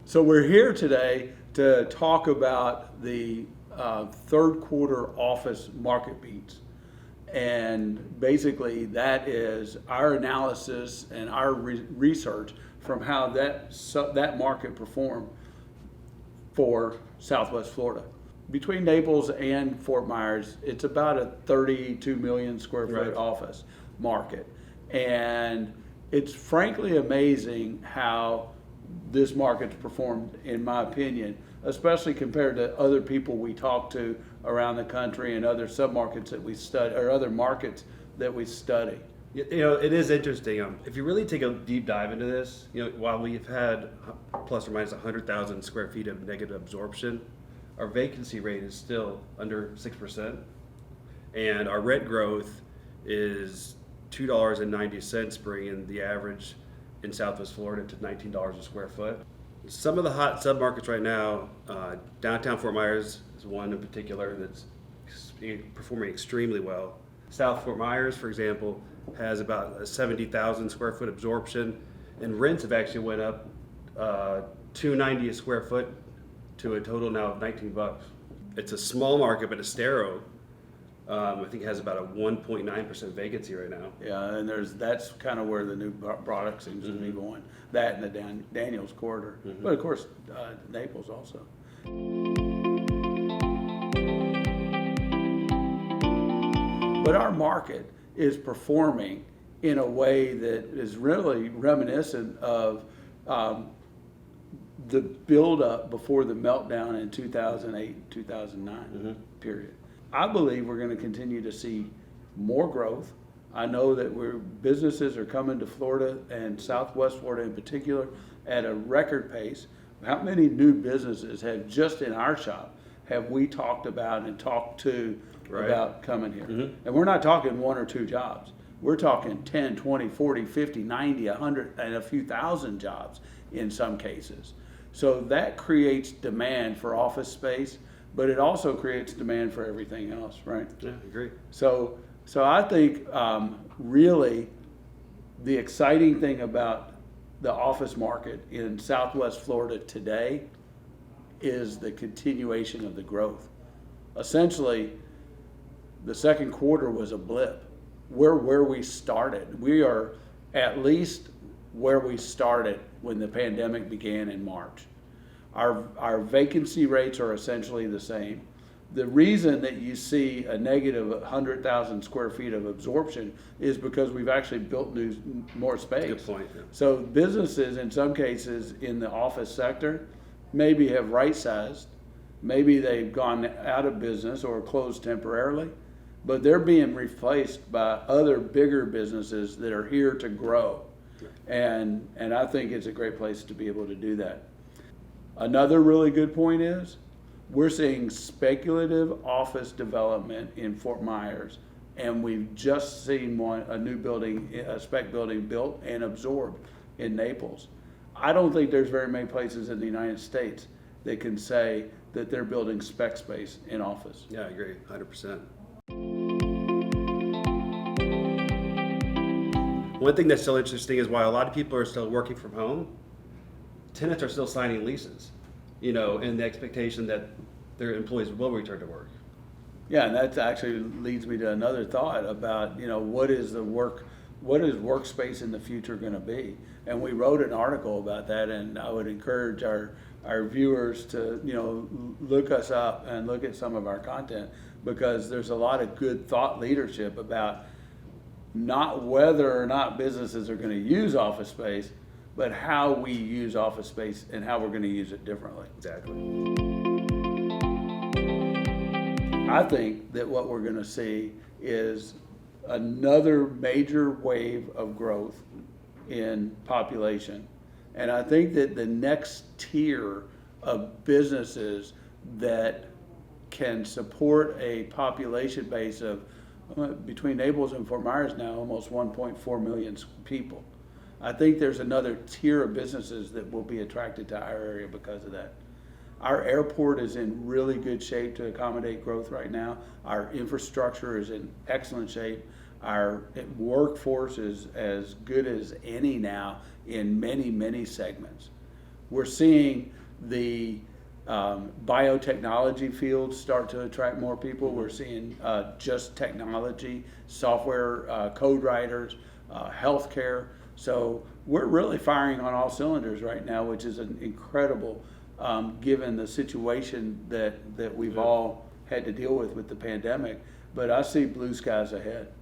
So we're here today to talk about the third quarter office market beats. And basically that is our analysis and our research from how that market performed for Southwest Florida. Between Naples and Fort Myers, it's about a 32 million square foot Right. office market. And it's frankly amazing how this market's performed, in my opinion, especially compared to other people we talk to around the country and other submarkets that we study, or other markets that we study. It is interesting. If you really take a deep dive into this, while we've had plus or minus 100,000 square feet of negative absorption, our vacancy rate is still under 6%, and our rent growth is $2.90, bringing the average in Southwest Florida to $19 a square foot. Some of the hot submarkets right now, downtown Fort Myers is one in particular that's performing extremely well. South Fort Myers, for example, has about a 70,000 square foot absorption, and rents have actually went up $2.90 a square foot to a total now of $19. It's a small market, but Estero, I think, has about a 1.9% vacancy right now. Yeah, and that's kind of where the new product seems to be going. That and the Daniels corridor, but of course Naples also. But our market is performing in a way that is really reminiscent of the buildup before the meltdown in 2008, 2009 period. I believe we're going to continue to see more growth. I know that businesses are coming to Florida, and Southwest Florida in particular, at a record pace. How many new businesses have, just in our shop, have we talked about and talked to about coming here? And we're not talking one or two jobs. We're talking 10, 20, 40, 50, 90, 100, and a few thousand jobs in some cases. So that creates demand for office space, but it also creates demand for everything else, right? Yeah, I agree. So I think really the exciting thing about the office market in Southwest Florida today is the continuation of the growth. Essentially, the second quarter was a blip. We're where we started. We are at least where we started when the pandemic began in March. Our vacancy rates are essentially the same. The reason that you see a negative 100,000 square feet of absorption is because we've actually built more space. Good point. Yeah. So businesses, in some cases in the office sector, maybe have right-sized, maybe they've gone out of business or closed temporarily, but they're being replaced by other bigger businesses that are here to grow. And I think it's a great place to be able to do that. Another really good point is we're seeing speculative office development in Fort Myers, and we've just seen a new building, a spec building built and absorbed in Naples. I don't think there's very many places in the United States that can say that they're building spec space in office. Yeah, I agree, 100%. One thing that's still interesting is while a lot of people are still working from home, tenants are still signing leases, in the expectation that their employees will return to work. Yeah, and that actually leads me to another thought about, what is workspace in the future going to be? And we wrote an article about that, and I would encourage our viewers to, look us up and look at some of our content, because there's a lot of good thought leadership about not whether or not businesses are going to use office space, but how we use office space and how we're going to use it differently. Exactly. I think that what we're going to see is another major wave of growth in population. And I think that the next tier of businesses that can support a population base of between Naples and Fort Myers now almost 1.4 million people. I think there's another tier of businesses that will be attracted to our area because of that. Our airport is in really good shape to accommodate growth right now. Our infrastructure is in excellent shape. Our workforce is as good as any now in many, many segments. We're seeing the biotechnology field start to attract more people. We're seeing just technology, software, code writers, healthcare. So we're really firing on all cylinders right now, which is an incredible, given the situation that we've all had to deal with the pandemic. But I see blue skies ahead.